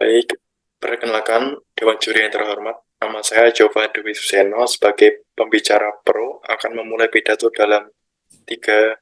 Baik, perkenalkan Dewan Juri yang terhormat. Nama saya Jova Dwi Suseno sebagai pembicara pro akan memulai pidato dalam 3,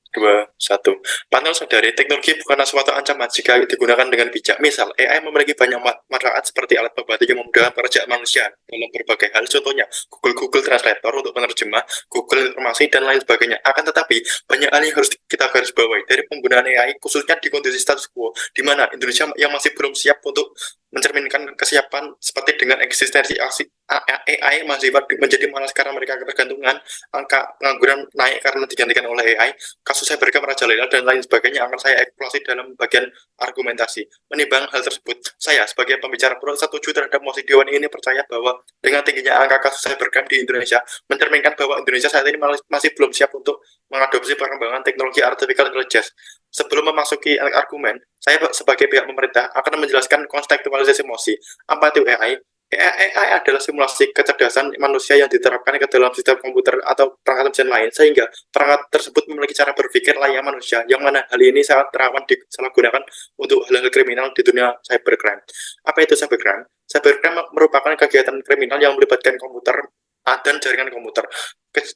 2, 1. Panel sadari, teknologi bukanlah suatu ancaman jika digunakan dengan bijak. Misal, AI memiliki banyak manfaat seperti alat pembantu yang memudahkan pekerjaan manusia dalam berbagai hal. Contohnya, Google Translator untuk penerjemah, Google Informasi, dan lain sebagainya. Akan tetapi, banyak hal yang harus kita garis bawahi dari penggunaan AI, khususnya di kondisi status quo, di mana Indonesia yang masih belum siap untuk mencerminkan kesiapan seperti dengan eksistensi AI masih menjadi malas karena mereka ketergantungan, angka pengangguran naik karena digantikan oleh AI, kasus cybercam merajalela dan lain sebagainya akan saya eksplorasi dalam bagian argumentasi. Menimbang hal tersebut, saya sebagai pembicara pro setuju terhadap mosi Dewan ini percaya bahwa dengan tingginya angka kasus cybercam di Indonesia mencerminkan bahwa Indonesia saat ini masih belum siap untuk mengadopsi perkembangan teknologi artificial intelligence. Sebelum memasuki argumen, saya sebagai pihak pemerintah akan menjelaskan kontekstualisasi mosi. Apa itu AI? AI adalah simulasi kecerdasan manusia yang diterapkan ke dalam sistem komputer atau perangkat mesin lain, sehingga perangkat tersebut memiliki cara berpikir layaknya manusia, yang mana hal ini sangat rawan disalahgunakan untuk hal-hal kriminal di dunia cybercrime. Apa itu cybercrime? Cybercrime merupakan kegiatan kriminal yang melibatkan komputer dan jaringan komputer.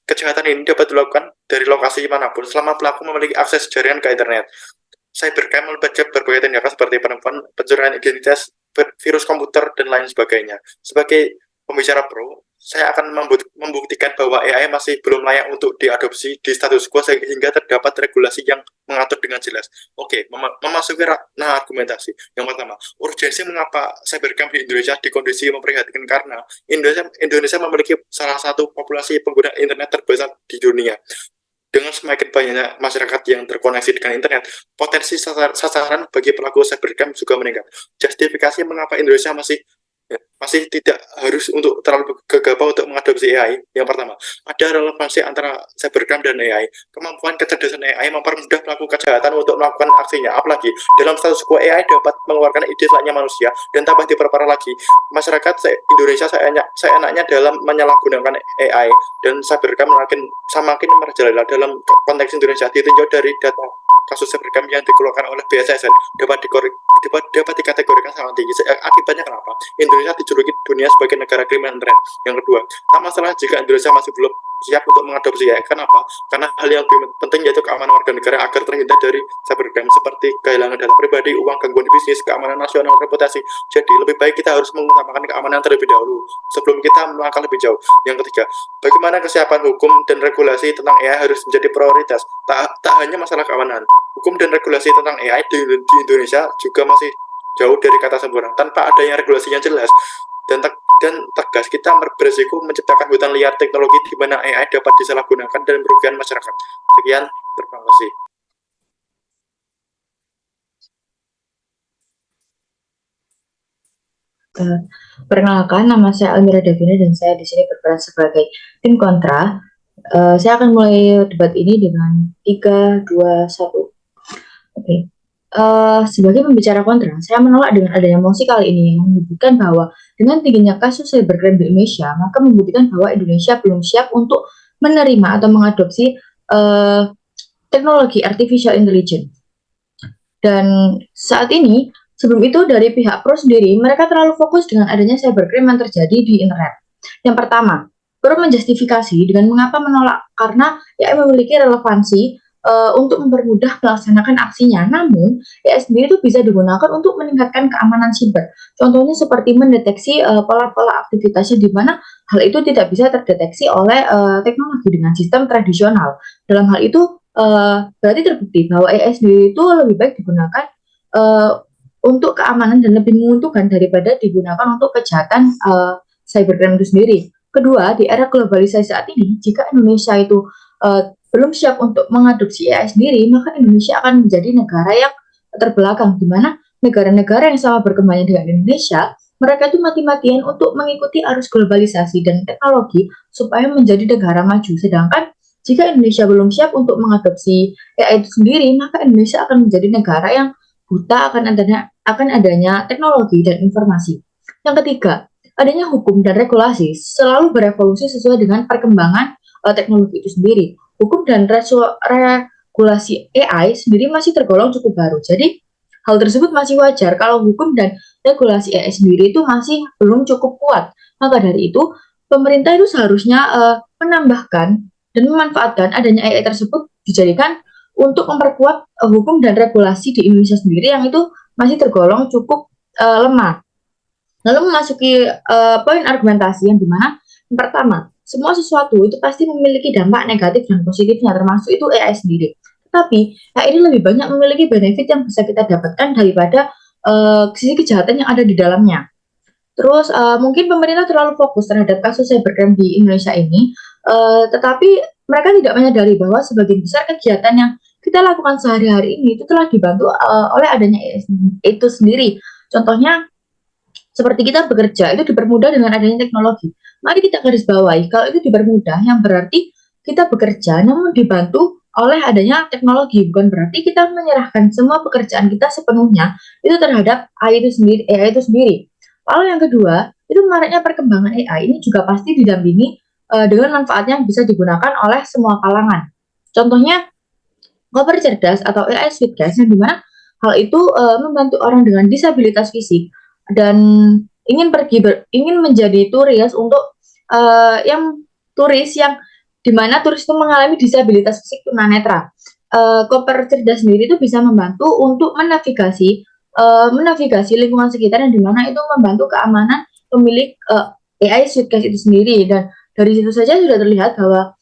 Kejahatan ini dapat dilakukan dari lokasi manapun selama pelaku memiliki akses jaringan ke internet. Cybercrime melibatkan berbagai tindakan seperti penipuan, pencurian identitas, virus komputer, dan lain sebagainya. Sebagai pembicara pro, saya akan membuktikan bahwa AI masih belum layak untuk diadopsi di status quo sehingga terdapat regulasi yang mengatur dengan jelas. Oke, memasuki argumentasi. Yang pertama, urgensi mengapa cybercrime di Indonesia di kondisi memprihatinkan karena Indonesia memiliki salah satu populasi pengguna internet terbesar di dunia. Dengan semakin banyaknya masyarakat yang terkoneksi dengan internet, potensi sasaran bagi pelaku cybercrime juga meningkat. Justifikasi mengapa Indonesia masih tidak harus untuk terlalu gegabah untuk mengadopsi AI. Yang pertama, ada relevansi antara cybercrime dan AI. Kemampuan kecerdasan AI mempermudah pelaku kejahatan untuk melakukan aksinya. Apalagi dalam status quo, AI dapat mengeluarkan ide selayaknya manusia, dan tambah diperparah lagi, masyarakat Indonesia seenaknya dalam menyalahgunakan AI, dan cybercrime semakin merajalela dalam konteks Indonesia. Ditinjau dari data kasus cybercrime yang dikeluarkan oleh BSSN dapat dikategorikan sangat tinggi. Akibatnya kenapa? Indonesia dijuluki dunia sebagai negara kriminal internet. Yang kedua, tak masalah jika Indonesia masih belum siap untuk mengadopsi AI. Kenapa? Karena hal yang lebih penting yaitu keamanan warga negara agar terhindar dari cybercrime seperti kehilangan data pribadi, uang, gangguan bisnis, keamanan nasional, reputasi. Jadi lebih baik kita harus mengutamakan keamanan terlebih dahulu sebelum kita melangkah lebih jauh. Yang ketiga, bagaimana kesiapan hukum dan regulasi tentang AI harus menjadi prioritas. Tak hanya masalah keamanan, hukum dan regulasi tentang AI di Indonesia juga masih jauh dari kata sempurna. Tanpa adanya regulasi yang jelas dan tegas, kita beresiko menciptakan hutan liar teknologi di mana AI dapat disalahgunakan dan merugikan masyarakat. Sekian, terima kasih. Perkenalkan, nama saya Almira Davina dan saya di sini berperan sebagai tim kontra. Saya akan mulai debat ini dengan 3, 2, 1. Oke. Sebagai pembicara kontra, saya menolak dengan adanya mosi kali ini yang menyebutkan bahwa dengan tingginya kasus cybercrime di Indonesia, maka membuktikan bahwa Indonesia belum siap untuk menerima atau mengadopsi teknologi artificial intelligence. Dan saat ini, sebelum itu dari pihak pro sendiri, mereka terlalu fokus dengan adanya cybercrime yang terjadi di internet. Yang pertama, pro menjustifikasi dengan mengapa menolak karena AI memiliki relevansi untuk mempermudah melaksanakan aksinya. Namun, AI sendiri itu bisa digunakan untuk meningkatkan keamanan siber. Contohnya seperti mendeteksi pola-pola aktivitasnya di mana hal itu tidak bisa terdeteksi oleh teknologi dengan sistem tradisional. Dalam hal itu, berarti terbukti bahwa AI sendiri itu lebih baik digunakan untuk keamanan dan lebih menguntungkan daripada digunakan untuk kejahatan cybercrime itu sendiri. Kedua, di era globalisasi saat ini, jika Indonesia itu belum siap untuk mengadopsi AI sendiri, maka Indonesia akan menjadi negara yang terbelakang, di mana negara-negara yang sama berkembangnya dengan Indonesia, mereka itu mati-matian untuk mengikuti arus globalisasi dan teknologi supaya menjadi negara maju. Sedangkan jika Indonesia belum siap untuk mengadopsi AI itu sendiri, maka Indonesia akan menjadi negara yang buta akan adanya teknologi dan informasi. Yang ketiga, adanya hukum dan regulasi selalu berevolusi sesuai dengan perkembangan teknologi itu sendiri. Hukum dan regulasi AI sendiri masih tergolong cukup baru. Jadi, hal tersebut masih wajar kalau hukum dan regulasi AI sendiri itu masih belum cukup kuat. Maka dari itu, pemerintah itu seharusnya menambahkan dan memanfaatkan adanya AI tersebut dijadikan untuk memperkuat hukum dan regulasi di Indonesia sendiri yang itu masih tergolong cukup lemah. Lalu memasuki poin argumentasi yang dimana yang pertama, semua sesuatu itu pasti memiliki dampak negatif dan positifnya, termasuk itu AI sendiri. Tapi AI ini lebih banyak memiliki benefit yang bisa kita dapatkan daripada sisi kejahatan yang ada di dalamnya. Terus mungkin pemerintah terlalu fokus terhadap kasus cybercrime di Indonesia ini, tetapi mereka tidak menyadari bahwa sebagian besar kegiatan yang kita lakukan sehari-hari ini itu telah dibantu oleh adanya AI itu sendiri. Contohnya seperti kita bekerja itu dipermudah dengan adanya teknologi. Mari kita garis bawahi, kalau itu dipermudah, yang berarti kita bekerja namun dibantu oleh adanya teknologi, bukan berarti kita menyerahkan semua pekerjaan kita sepenuhnya itu terhadap AI itu sendiri. Lalu yang kedua, itu maraknya perkembangan AI ini juga pasti didampingi dengan manfaatnya yang bisa digunakan oleh semua kalangan. Contohnya, koper cerdas atau AI Sweetcast yang dimana hal itu membantu orang dengan disabilitas fisik dan ingin menjadi turis untuk yang turis yang dimana turis itu mengalami disabilitas fisik tunanetra. Koper cerdas sendiri itu bisa membantu untuk menavigasi lingkungan sekitar yang dimana itu membantu keamanan pemilik AI Suitcase itu sendiri, dan dari situ saja sudah terlihat bahwa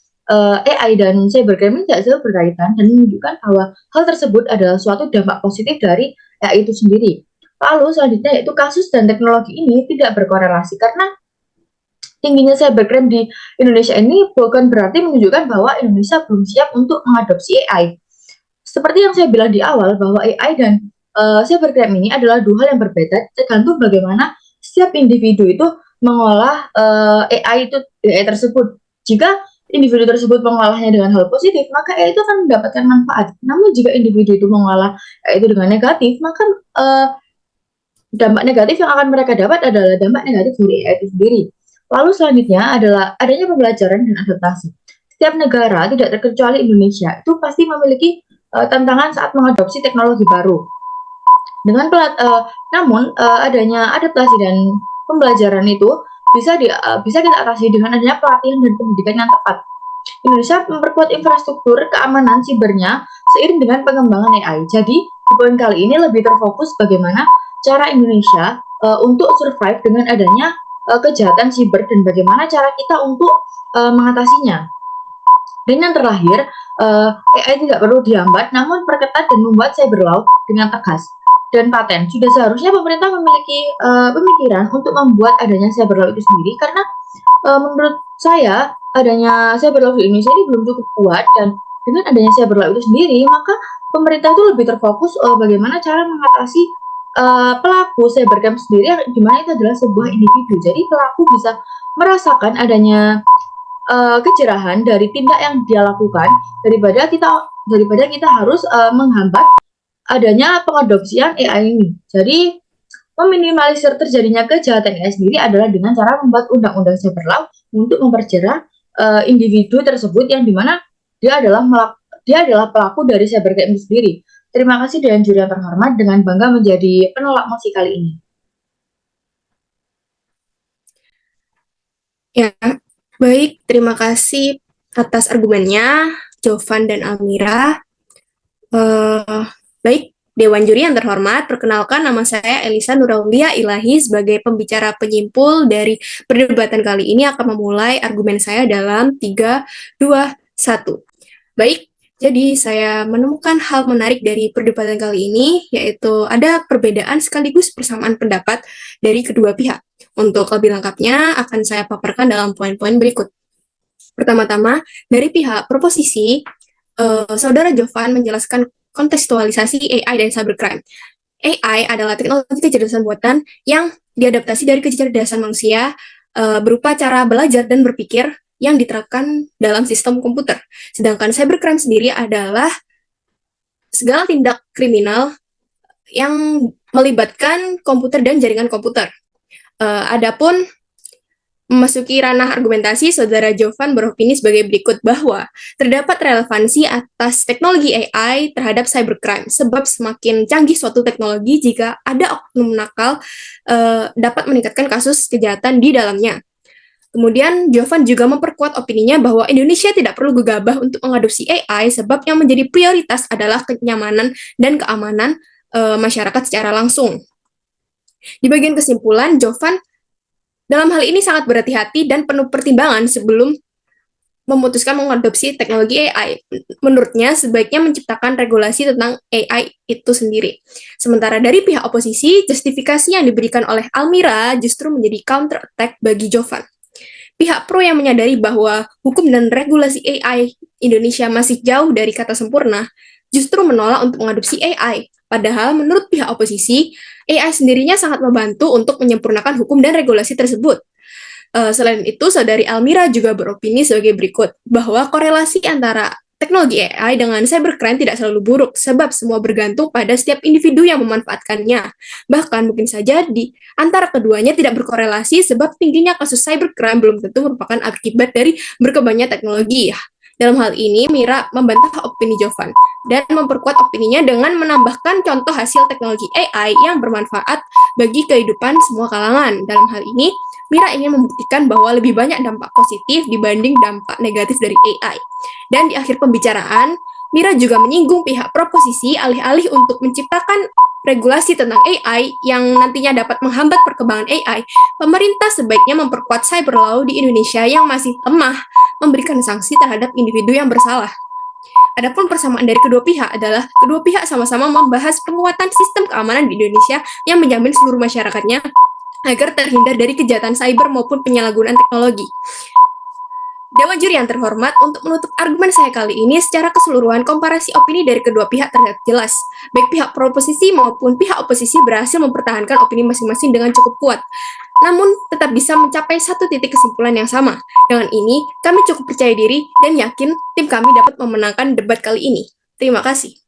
AI dan cybercrime tidak selalu berkaitan dan menunjukkan bahwa hal tersebut adalah suatu dampak positif dari AI itu sendiri. Lalu selanjutnya yaitu kasus dan teknologi ini tidak berkorelasi karena tingginya cybercrime di Indonesia ini bukan berarti menunjukkan bahwa Indonesia belum siap untuk mengadopsi AI. Seperti yang saya bilang di awal bahwa AI dan cybercrime ini adalah dua hal yang berbeda tergantung bagaimana setiap individu itu mengolah AI tersebut. Jika individu tersebut mengolahnya dengan hal positif, maka AI itu akan mendapatkan manfaat. Namun jika individu itu mengolah AI itu dengan negatif, maka dampak negatif yang akan mereka dapat adalah dampak negatif dari AI itu sendiri. Lalu selanjutnya adalah adanya pembelajaran dan adaptasi. Setiap negara, tidak terkecuali Indonesia, itu pasti memiliki tantangan saat mengadopsi teknologi baru. Namun adanya adaptasi dan pembelajaran itu bisa kita atasi dengan adanya pelatihan dan pendidikan yang tepat. Indonesia memperkuat infrastruktur keamanan sibernya seiring dengan pengembangan AI. Jadi, di poin kali ini lebih terfokus bagaimana cara Indonesia untuk survive dengan adanya kejahatan siber dan bagaimana cara kita untuk mengatasinya. Dan yang terakhir, AI tidak perlu dihambat, namun perketat dan membuat cyber law dengan tegas dan paten. Sudah seharusnya pemerintah memiliki pemikiran untuk membuat adanya cyber law itu sendiri, karena menurut saya adanya cyber law di Indonesia ini belum cukup kuat, dan dengan adanya cyber law itu sendiri, maka pemerintah itu lebih terfokus bagaimana cara mengatasi pelaku cybercrime sendiri, di mana itu adalah sebuah individu. Jadi pelaku bisa merasakan adanya kejerahan dari tindak yang dia lakukan daripada kita harus menghambat adanya pengadopsian AI ini. Jadi meminimalisir terjadinya kejahatan AI sendiri adalah dengan cara membuat undang-undang cyber law untuk memperjerat individu tersebut yang dimana dia adalah pelaku dari cybercrime itu sendiri. Terima kasih Dewan Juri yang terhormat, dengan bangga menjadi penolak mosi kali ini. Ya, baik. Terima kasih atas argumennya, Jovan dan Almira. Baik, Dewan Juri yang terhormat, perkenalkan nama saya Elisa Nuraulia Ilahi sebagai pembicara penyimpul dari perdebatan kali ini akan memulai argumen saya dalam 3, 2, 1. Baik, jadi saya menemukan hal menarik dari perdebatan kali ini, yaitu ada perbedaan sekaligus persamaan pendapat dari kedua pihak. Untuk lebih lengkapnya akan saya paparkan dalam poin-poin berikut. Pertama-tama, dari pihak proposisi, Saudara Jovan menjelaskan kontekstualisasi AI dan cybercrime. AI adalah teknologi kecerdasan buatan yang diadaptasi dari kecerdasan manusia berupa cara belajar dan berpikir yang diterapkan dalam sistem komputer. Sedangkan cybercrime sendiri adalah segala tindak kriminal yang melibatkan komputer dan jaringan komputer. Adapun Memasuki ranah argumentasi, Saudara Jovan beropini sebagai berikut bahwa terdapat relevansi atas teknologi AI terhadap cybercrime, sebab semakin canggih suatu teknologi jika ada oknum nakal dapat meningkatkan kasus kejahatan di dalamnya. Kemudian Jovan juga memperkuat opininya bahwa Indonesia tidak perlu gegabah untuk mengadopsi AI sebab yang menjadi prioritas adalah kenyamanan dan keamanan masyarakat secara langsung. Di bagian kesimpulan, Jovan dalam hal ini sangat berhati-hati dan penuh pertimbangan sebelum memutuskan mengadopsi teknologi AI. Menurutnya, sebaiknya menciptakan regulasi tentang AI itu sendiri. Sementara dari pihak oposisi, justifikasi yang diberikan oleh Almira justru menjadi counter-attack bagi Jovan. Pihak pro yang menyadari bahwa hukum dan regulasi AI Indonesia masih jauh dari kata sempurna, justru menolak untuk mengadopsi AI. Padahal menurut pihak oposisi, AI sendirinya sangat membantu untuk menyempurnakan hukum dan regulasi tersebut. Selain itu, Saudari Almira juga beropini sebagai berikut, bahwa korelasi antara teknologi AI dengan cybercrime tidak selalu buruk, sebab semua bergantung pada setiap individu yang memanfaatkannya. Bahkan mungkin saja di antara keduanya tidak berkorelasi, sebab tingginya kasus cybercrime belum tentu merupakan akibat dari berkembangnya teknologi. Dalam hal ini, Mira membantah opini Jovan dan memperkuat opininya dengan menambahkan contoh hasil teknologi AI yang bermanfaat bagi kehidupan semua kalangan. Dalam hal ini, Mira ingin membuktikan bahwa lebih banyak dampak positif dibanding dampak negatif dari AI. Dan di akhir pembicaraan, Mira juga menyinggung pihak proposisi alih-alih untuk menciptakan regulasi tentang AI yang nantinya dapat menghambat perkembangan AI, pemerintah sebaiknya memperkuat cyber law di Indonesia yang masih lemah, memberikan sanksi terhadap individu yang bersalah. Adapun persamaan dari kedua pihak adalah kedua pihak sama-sama membahas penguatan sistem keamanan di Indonesia yang menjamin seluruh masyarakatnya agar terhindar dari kejahatan cyber maupun penyalahgunaan teknologi. Dewan juri yang terhormat, untuk menutup argumen saya kali ini, secara keseluruhan komparasi opini dari kedua pihak terlihat jelas. Baik pihak proposisi maupun pihak oposisi berhasil mempertahankan opini masing-masing dengan cukup kuat. Namun, tetap bisa mencapai satu titik kesimpulan yang sama. Dengan ini, kami cukup percaya diri dan yakin tim kami dapat memenangkan debat kali ini. Terima kasih.